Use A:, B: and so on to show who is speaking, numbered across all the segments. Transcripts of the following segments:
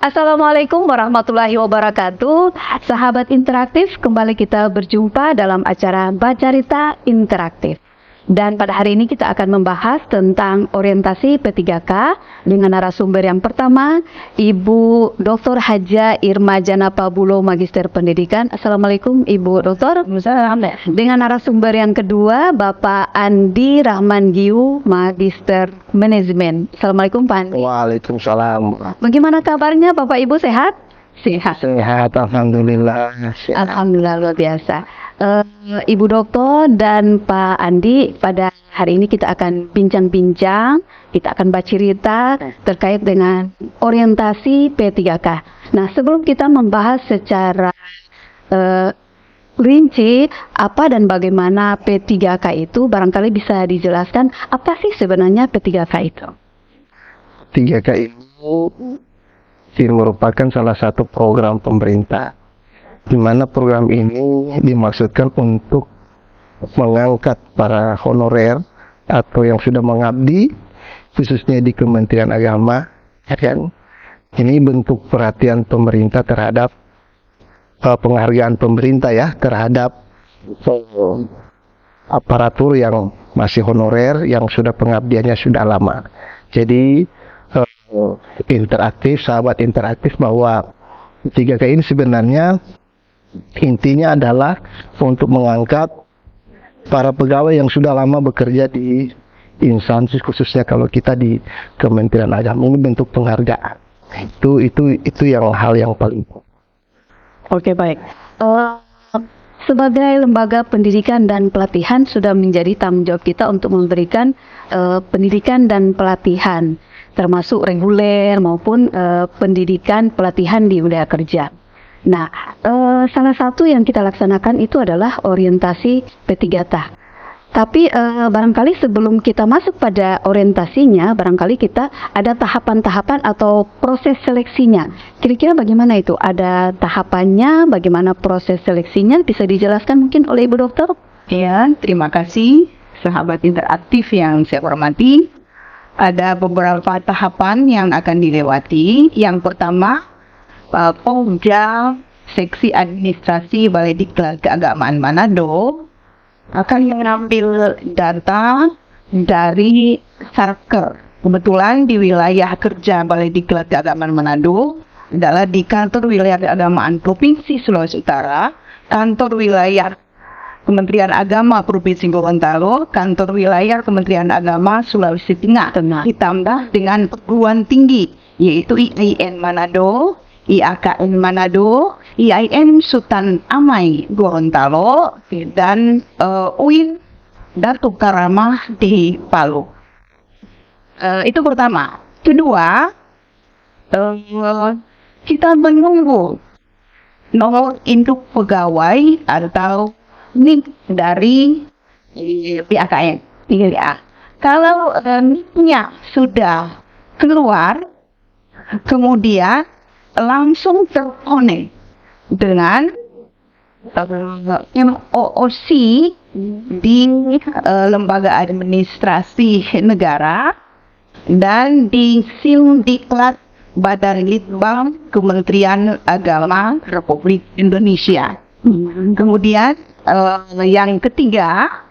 A: Assalamualaikum warahmatullahi wabarakatuh. Sahabat interaktif, kembali kita berjumpa dalam acara Bacarita Interaktif. Dan pada hari ini kita akan membahas tentang orientasi P3K dengan narasumber yang pertama, Ibu Dr. Haja Irma Janapa Bulo, Magister Pendidikan. Assalamualaikum Ibu Dr. Dengan narasumber yang kedua, Bapak Andi Rahman Giu, Magister Manajemen. Assalamualaikum Pak Andi.
B: Waalaikumsalam.
A: Bagaimana kabarnya Bapak Ibu, sehat?
B: Sehat, alhamdulillah. Sehat.
A: Alhamdulillah, luar biasa. Ibu Dokter dan Pak Andi, pada hari ini kita akan bincang-bincang, kita akan bercerita terkait dengan orientasi P3K. Nah, sebelum kita membahas secara rinci apa dan bagaimana P3K itu, barangkali bisa dijelaskan apa sih sebenarnya P3K itu?
B: P3K ini merupakan salah satu program pemerintah, di mana program ini dimaksudkan untuk mengangkat para honorer atau yang sudah mengabdi, khususnya di Kementerian Agama. Ini bentuk perhatian pemerintah terhadap penghargaan pemerintah ya terhadap aparatur yang masih honorer, yang sudah pengabdiannya sudah lama. Jadi interaktif, sahabat interaktif, bahwa 3K ini sebenarnya intinya adalah untuk mengangkat para pegawai yang sudah lama bekerja di instansi, khususnya kalau kita di Kementerian Agama. Ini bentuk penghargaan. Itu yang hal yang paling.
A: Oke, baik. Sebagai lembaga pendidikan dan pelatihan, sudah menjadi tanggung jawab kita untuk memberikan pendidikan dan pelatihan, termasuk reguler maupun pendidikan pelatihan di wilayah kerja. Nah, salah satu yang kita laksanakan itu adalah orientasi P3K. Tapi barangkali sebelum kita masuk pada orientasinya, barangkali kita ada tahapan-tahapan atau proses seleksinya. Kira-kira bagaimana itu? Ada tahapannya, bagaimana proses seleksinya? Bisa dijelaskan mungkin oleh Ibu Dokter?
C: Ya, terima kasih sahabat interaktif yang saya hormati. Ada beberapa tahapan yang akan dilewati. Yang pertama, Pokja Seksi Administrasi Balai Diklat Keagamaan Manado akan mengambil data dari Sarker. Kebetulan di wilayah kerja Balai Diklat Keagamaan Manado adalah di Kantor Wilayah Keagamaan Provinsi Sulawesi Utara, Kantor Wilayah Kementerian Agama Provinsi Gorontalo, Kantor Wilayah Kementerian Agama Sulawesi Tengah, ditambah dengan perguruan tinggi yaitu IAIN Manado, IAKN Manado, IAIN Sultan Amai Gorontalo, dan UIN Datuk Karamah di Palu. Itu pertama. Kedua, kita menunggu nomor induk pegawai atau NIK dari IAKN. Kalau NIK-nya sudah keluar, kemudian langsung terkonek dengan MOOC di lembaga administrasi negara dan di Sindiklat Badan Litbang Kementerian Agama Republik Indonesia. Kemudian yang ketiga,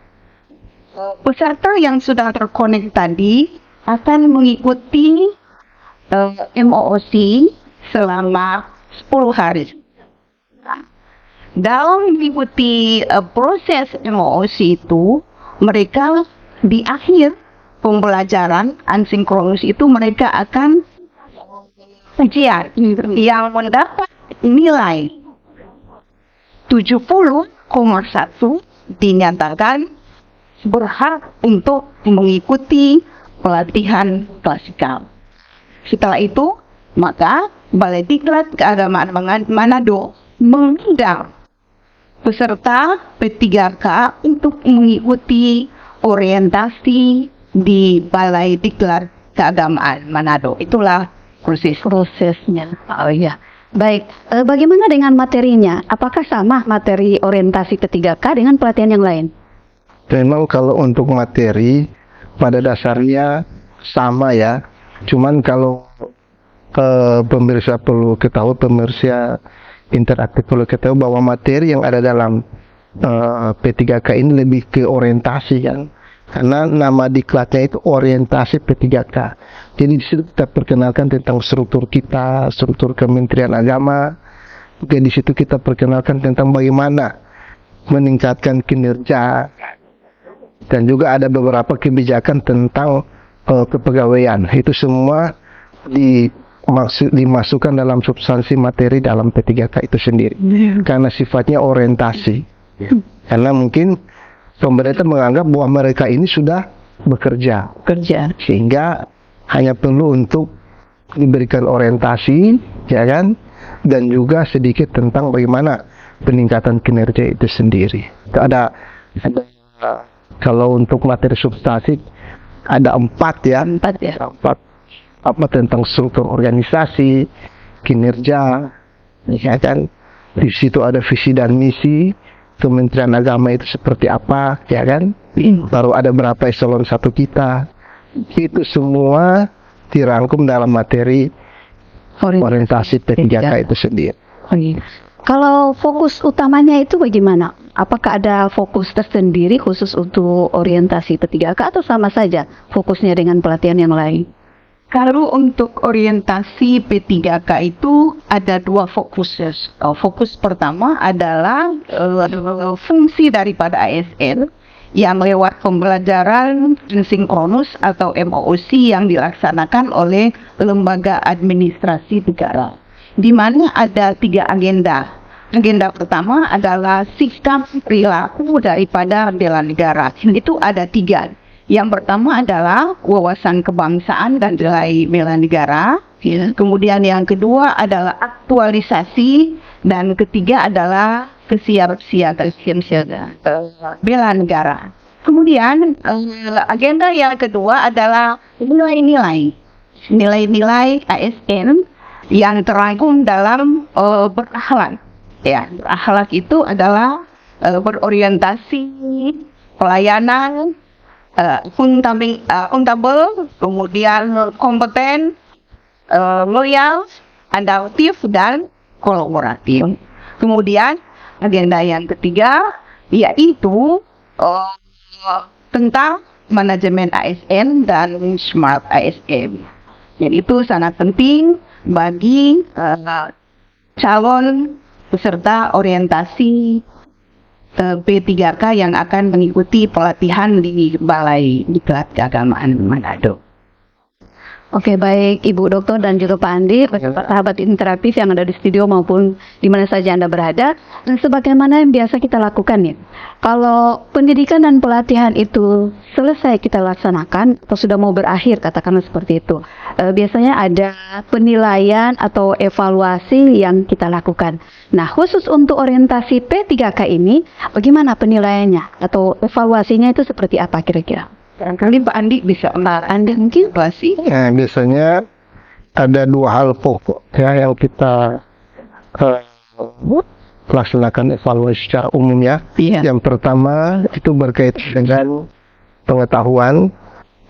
C: peserta yang sudah terkonek tadi akan mengikuti MOOC selama 10 hari. Dalam mengikuti proses MOOC itu, mereka di akhir pembelajaran asinkronus itu mereka akan ujian yang mendapat nilai 70,1 dinyatakan berhak untuk mengikuti pelatihan klasikal. Setelah itu, maka Balai Diklat Keagamaan Manado mengundang peserta P3K untuk mengikuti orientasi di Balai Diklat Keagamaan Manado. Itulah prosesnya.
A: Oh iya. Baik, bagaimana dengan materinya? Apakah sama materi orientasi P3K dengan pelatihan yang lain?
B: Memang kalau untuk materi pada dasarnya sama ya. Cuman kalau pemirsa perlu ketahui, pemirsa interaktif perlu ketahui bahwa materi yang ada dalam P3K ini lebih ke orientasi kan, karena nama diklatnya itu orientasi P3K. Jadi di situ kita perkenalkan tentang struktur kita, struktur Kementerian Agama. Juga di situ kita perkenalkan tentang bagaimana meningkatkan kinerja, dan juga ada beberapa kebijakan tentang kepegawaian. Itu semua dimasukkan dalam substansi materi dalam P3K itu sendiri, karena sifatnya orientasi. Karena mungkin pemerintah menganggap bahwa mereka ini sudah bekerja, sehingga hanya perlu untuk diberikan orientasi, ya kan, dan juga sedikit tentang bagaimana peningkatan kinerja itu sendiri. Ada kalau untuk materi substansi ada 4 ya. 4 apa tentang struktur organisasi, kinerja, ya kan. Di situ ada visi dan misi Kementerian Agama itu seperti apa, ya kan. Baru ada berapa eselon 1 kita. Itu semua dirangkum dalam materi orientasi P3K itu sendiri.
A: Kalau fokus utamanya itu bagaimana? Apakah ada fokus tersendiri khusus untuk orientasi P3K atau sama saja fokusnya dengan pelatihan yang lain?
C: Kalau untuk orientasi P3K itu ada 2 fokus. Fokus pertama adalah fungsi daripada ASN yang lewat pembelajaran sinkronus atau MOOC yang dilaksanakan oleh lembaga administrasi negara, di mana ada 3 agenda. Agenda pertama adalah sikap perilaku daripada bela negara. Itu ada 3. Yang pertama adalah wawasan kebangsaan dan nilai bela negara. Kemudian yang kedua adalah aktualisasi, dan ketiga adalah kesiapsiagaan bela negara. Kemudian agenda yang kedua adalah nilai-nilai ASN yang terangkum dalam berakhlak. Ya, berakhlak itu adalah berorientasi, pelayanan, akuntabel, kemudian kompeten, loyal, adaptif, dan kolaboratif. Kemudian agenda yang ketiga yaitu tentang manajemen ASN dan smart ASN. Jadi itu sangat penting bagi calon peserta orientasi P3K yang akan mengikuti pelatihan di Balai Diklat Keagamaan Manado.
A: Oke, baik Ibu Dokter dan juga Pak Andi, sahabat interaktif yang ada di studio maupun di mana saja Anda berada, dan sebagaimana yang biasa kita lakukan ya. Kalau pendidikan dan pelatihan itu selesai kita laksanakan atau sudah mau berakhir, katakanlah seperti itu, biasanya ada penilaian atau evaluasi yang kita lakukan. Nah, khusus untuk orientasi P3K ini, bagaimana penilaiannya atau evaluasinya itu seperti apa kira-kira?
C: Barangkali Pak Andi bisa
A: Anda mungkin
C: evaluasi.
B: Nah, biasanya ada 2 hal pokok ya yang kita laksanakan evaluasi secara umum ya. Yang pertama itu berkaitan dengan pengetahuan,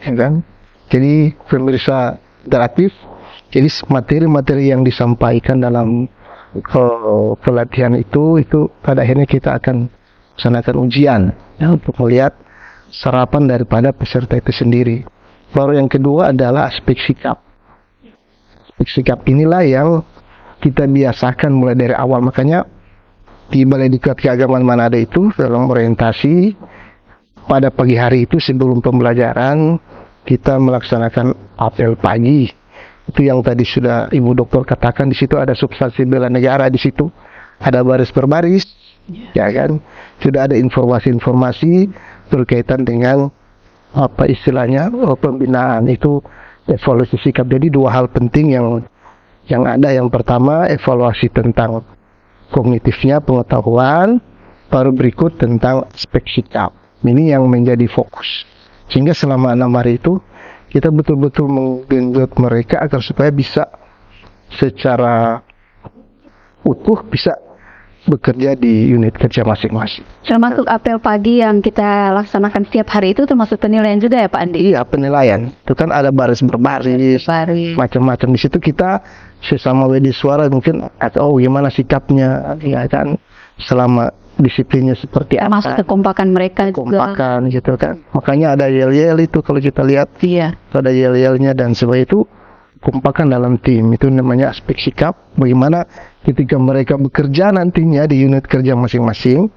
B: ya kan. Jadi pemirsa interaktif, jadi materi-materi yang disampaikan dalam pelatihan itu pada akhirnya kita akan laksanakan ujian ya, untuk melihat serapan daripada peserta itu sendiri. Baru yang kedua adalah aspek sikap. Aspek sikap inilah yang kita biasakan mulai dari awal. Makanya di Balai Diklat Keagamaan Manado itu dalam orientasi pada pagi hari itu sebelum pembelajaran kita melaksanakan apel pagi. Itu yang tadi sudah Ibu Dokter katakan, di situ ada substansi bela negara, di situ ada baris per baris, ya kan. Sudah ada informasi-informasi berkaitan dengan apa istilahnya pembinaan, itu evaluasi sikap. Jadi 2 hal penting yang ada. Yang pertama evaluasi tentang kognitifnya, pengetahuan, baru berikut tentang aspek sikap. Ini yang menjadi fokus, sehingga selama 6 hari itu kita betul-betul menggenjot mereka agar supaya bisa secara utuh bisa bekerja di unit kerja masing-masing.
A: Termasuk apel pagi yang kita laksanakan setiap hari itu termasuk penilaian juga ya Pak Andi?
B: Iya, penilaian. Itu kan ada baris berbaris,
A: Baris.
B: macam-macam. Di situ kita sesama WD suara mungkin atau gimana sikapnya, ya kan, selama disiplinnya seperti
A: Termasuk
B: apa,
A: kekompakan mereka juga.
B: kompakan gitu kan. Makanya ada yel-yel itu kalau kita lihat,
A: Iya.
B: itu ada yel-yelnya dan sebagainya, itu kompakan dalam tim. Itu namanya aspek sikap. Bagaimana ketika mereka bekerja nantinya di unit kerja masing-masing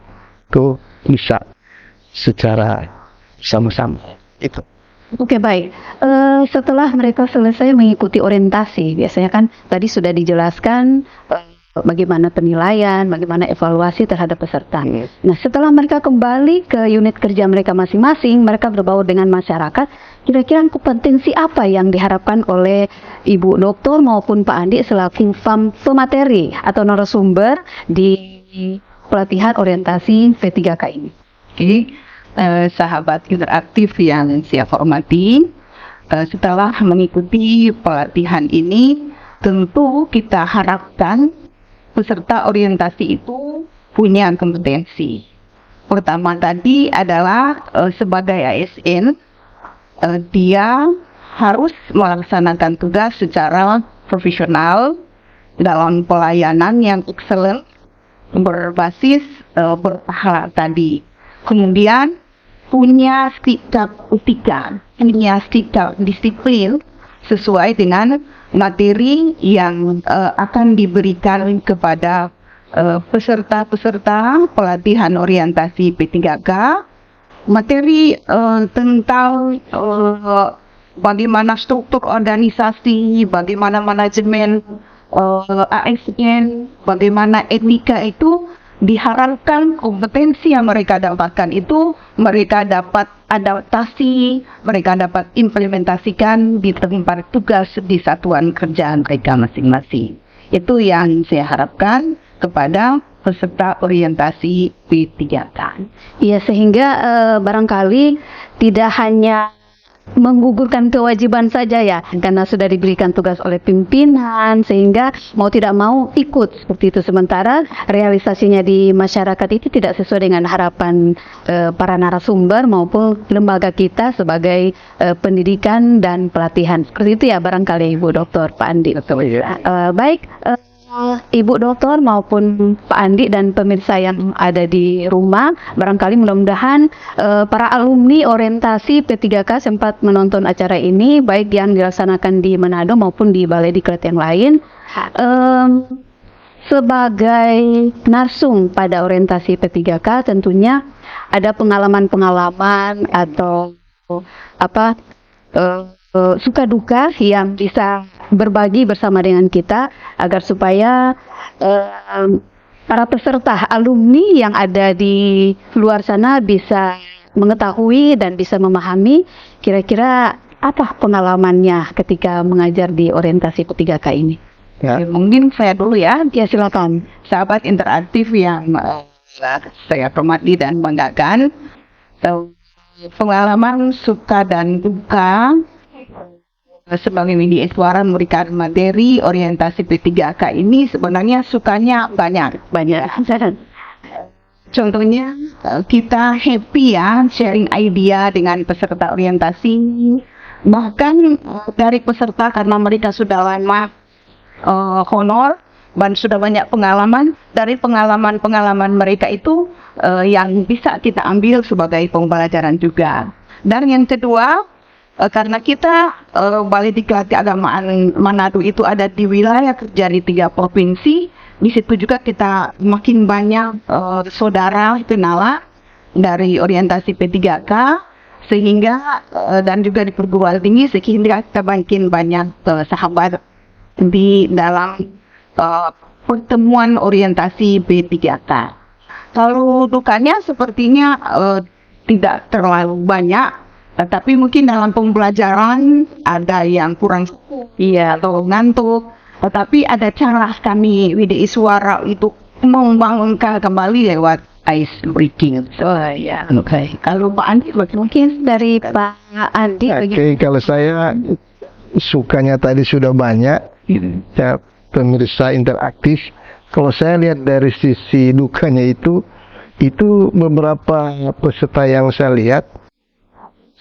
B: itu bisa secara sama-sama. Itu.
A: Oke, baik. Setelah mereka selesai mengikuti orientasi, biasanya kan tadi sudah dijelaskan bagaimana penilaian, bagaimana evaluasi terhadap peserta. Nah, setelah mereka kembali ke unit kerja mereka masing-masing, mereka berbaur dengan masyarakat, kira-kira kompetensi apa yang diharapkan oleh Ibu Doktor maupun Pak Andi selaku pemateri atau narasumber di pelatihan orientasi P3K ini?
C: Oke, sahabat interaktif yang saya hormati, setelah mengikuti pelatihan ini, tentu kita harapkan peserta orientasi itu punya kompetensi. Pertama tadi adalah sebagai ASN, dia harus melaksanakan tugas secara profesional dalam pelayanan yang excellent, berbasis berpahala tadi. Kemudian punya sikap etika, punya sikap disiplin sesuai dengan materi yang akan diberikan kepada peserta-peserta pelatihan orientasi P3K. Materi tentang bagaimana struktur organisasi, bagaimana manajemen ASN, bagaimana etika itu diharapkan kompetensi yang mereka dapatkan itu mereka dapat adaptasi, mereka dapat implementasikan di tempat tugas di satuan kerjaan mereka masing-masing. Itu yang saya harapkan kepada peserta orientasi P3K.
A: Ya, sehingga barangkali tidak hanya menggugurkan kewajiban saja ya, karena sudah diberikan tugas oleh pimpinan sehingga mau tidak mau ikut seperti itu, sementara realisasinya di masyarakat itu tidak sesuai dengan harapan para narasumber maupun lembaga kita sebagai pendidikan dan pelatihan. Seperti itu ya barangkali Ibu Doktor, Pak Andi. Baik, Ibu Doktor maupun Pak Andi dan pemirsa yang ada di rumah, barangkali mudah-mudahan para alumni orientasi P3K sempat menonton acara ini, baik yang dilaksanakan di Manado maupun di Balai Diklat yang lain. Sebagai narsum pada orientasi P3K, tentunya ada pengalaman-pengalaman atau suka duka yang bisa berbagi bersama dengan kita agar supaya para peserta alumni yang ada di luar sana bisa mengetahui dan bisa memahami kira-kira apa pengalamannya ketika mengajar di orientasi P3K ini.
B: Ya.
C: Mungkin saya dulu ya,
A: Ya, silakan.
C: sahabat interaktif yang saya hormati dan banggakan. Pengalaman suka dan duka sebagai media suara memberikan materi orientasi P3K ini sebenarnya sukanya banyak. Contohnya kita happy ya sharing idea dengan peserta orientasi. Bahkan dari peserta karena mereka sudah lama honor dan sudah banyak pengalaman, dari pengalaman-pengalaman mereka itu yang bisa kita ambil sebagai pembelajaran juga. Dan yang kedua, karena kita Balai Diklat Keagamaan Manado itu ada di wilayah kerja di 3 provinsi, di situ juga kita makin banyak saudara kenalan dari orientasi P3K, sehingga dan juga di perguruan tinggi, sehingga kita makin banyak sahabat di dalam pertemuan orientasi P3K. Kalau dukanya sepertinya tidak terlalu banyak. Tetapi mungkin dalam pembelajaran ada yang kurang atau ngantuk. Tetapi ada cara kami WDI Suara itu membangunkan kembali lewat ice breaking. Kalau Pak Andi
A: Mungkin dari Pak Andi
B: Oke, kalau saya sukanya tadi sudah banyak, ya pemirsa interaktif. kalau saya lihat dari sisi dukanya itu beberapa peserta yang saya lihat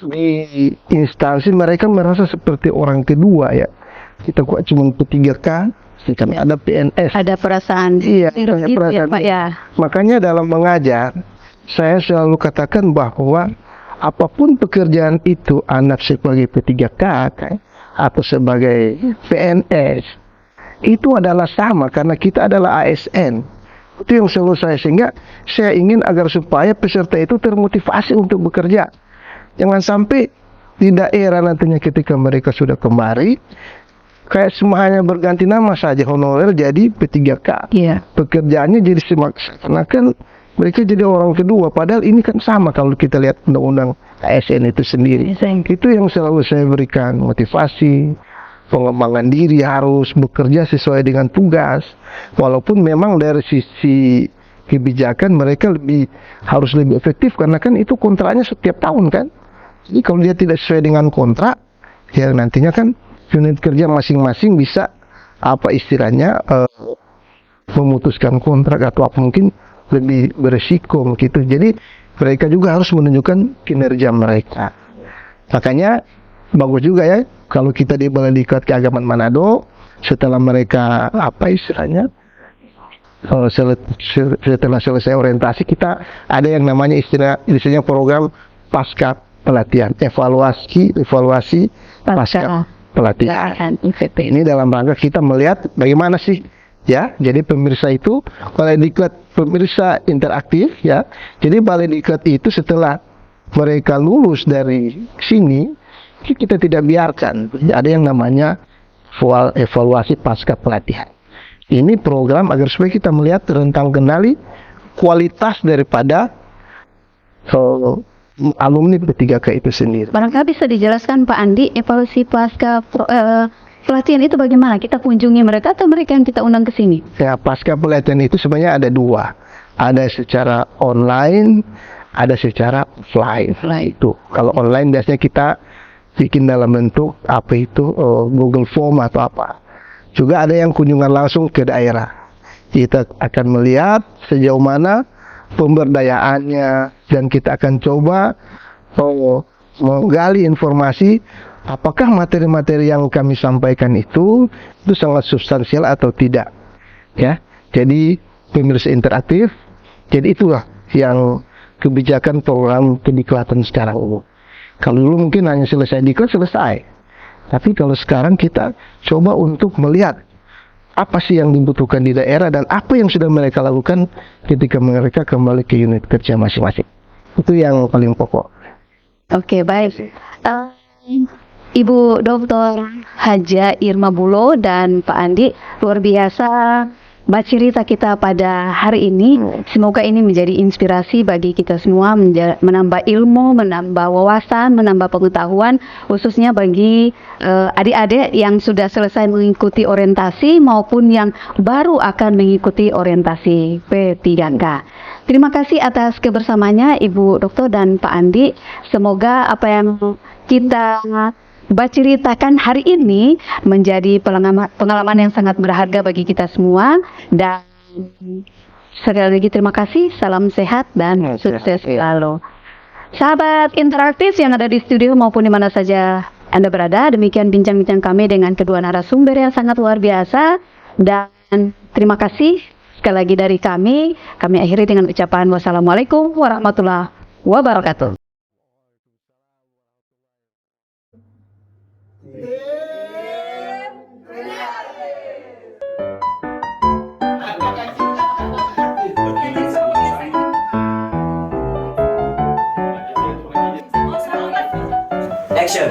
B: di instansi mereka merasa seperti orang kedua ya. Kita kok cuma P3K, kami ada PNS.
A: Ada perasaan
B: Iya,
A: mirip
B: kayak
A: gitu ya
B: perasaan
A: Pak ya.
B: Makanya dalam mengajar, saya selalu katakan bahwa apapun pekerjaan itu, anak sebagai P3K atau sebagai PNS, itu adalah sama karena kita adalah ASN. Itu yang selalu sehingga saya ingin agar supaya peserta itu termotivasi untuk bekerja. Jangan sampai di daerah nantinya ketika mereka sudah kembali, kayak semuanya berganti nama saja, honorer jadi P3K.
A: Iya.
B: Pekerjaannya jadi seakan-akan mereka jadi orang kedua. Padahal ini kan sama kalau kita lihat undang-undang ASN itu sendiri. Itu yang selalu saya berikan motivasi. Pengembangan diri harus bekerja sesuai dengan tugas. Walaupun memang dari sisi kebijakan mereka harus lebih efektif karena kan itu kontraknya setiap tahun kan. Jadi kalau dia tidak sesuai dengan kontrak, ya nantinya kan unit kerja masing-masing bisa apa istilahnya memutuskan kontrak atau apa mungkin lebih beresiko gitu. Jadi mereka juga harus menunjukkan kinerja mereka. Makanya bagus juga ya kalau kita di Balai Diklat Keagamaan Manado setelah mereka apa istilahnya setelah selesai orientasi kita ada yang namanya istilahnya program pasca pelatihan, evaluasi pasca pelatihan. Ini dalam rangka kita melihat bagaimana sih ya. Jadi pemirsa itu Balai Diklat pemirsa interaktif ya. Jadi Balai Diklat itu setelah mereka lulus dari sini kita tidak biarkan. Ada yang namanya evaluasi pasca pelatihan. Ini program agar supaya kita melihat rentang kendali kualitas daripada alumni P3K itu sendiri.
A: Barangkali bisa dijelaskan Pak Andi, evaluasi pasca pelatihan itu bagaimana? Kita kunjungi mereka atau mereka yang kita undang ke sini?
B: Ya, pasca pelatihan itu sebenarnya ada dua. Ada secara online, ada secara offline. Itu. Kalau online biasanya kita bikin dalam bentuk apa itu Google Form atau apa. Juga ada yang kunjungan langsung ke daerah. Kita akan melihat sejauh mana pemberdayaannya dan kita akan coba menggali informasi apakah materi-materi yang kami sampaikan itu sangat substansial atau tidak. Ya. Jadi pemirsa interaktif. Jadi itulah yang kebijakan program kediklatan sekarang ini. Kalau dulu mungkin hanya selesai diklat selesai. Tapi kalau sekarang kita coba untuk melihat apa sih yang dibutuhkan di daerah dan apa yang sudah mereka lakukan ketika mereka kembali ke unit kerja masing-masing. Itu yang paling pokok.
A: Oke, baik. Ibu Dr. Haja Irma Bulo dan Pak Andi, luar biasa cerita kita pada hari ini. Semoga ini menjadi inspirasi bagi kita semua, menambah ilmu, menambah wawasan, menambah pengetahuan, khususnya bagi adik-adik yang sudah selesai mengikuti orientasi maupun yang baru akan mengikuti orientasi P3K. Terima kasih atas kebersamaannya Ibu Dokter dan Pak Andi. Semoga apa yang kita ceritakan hari ini menjadi pengalaman yang sangat berharga bagi kita semua. Dan sekali lagi terima kasih, salam sehat dan sukses selalu. Sahabat interaktif yang ada di studio maupun di mana saja Anda berada, demikian bincang-bincang kami dengan kedua narasumber yang sangat luar biasa. Dan terima kasih sekali lagi dari kami akhiri dengan ucapan wassalamualaikum warahmatullahi wabarakatuh.
D: Action.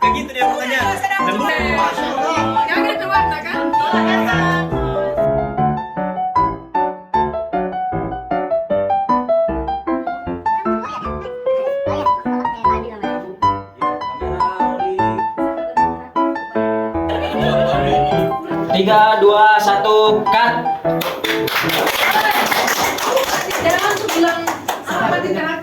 D: Begitu dia makanya.
E: Jangan keluar, kan?
D: 3, 2, 1, cut.
E: Jangan langsung bilang apa di tengah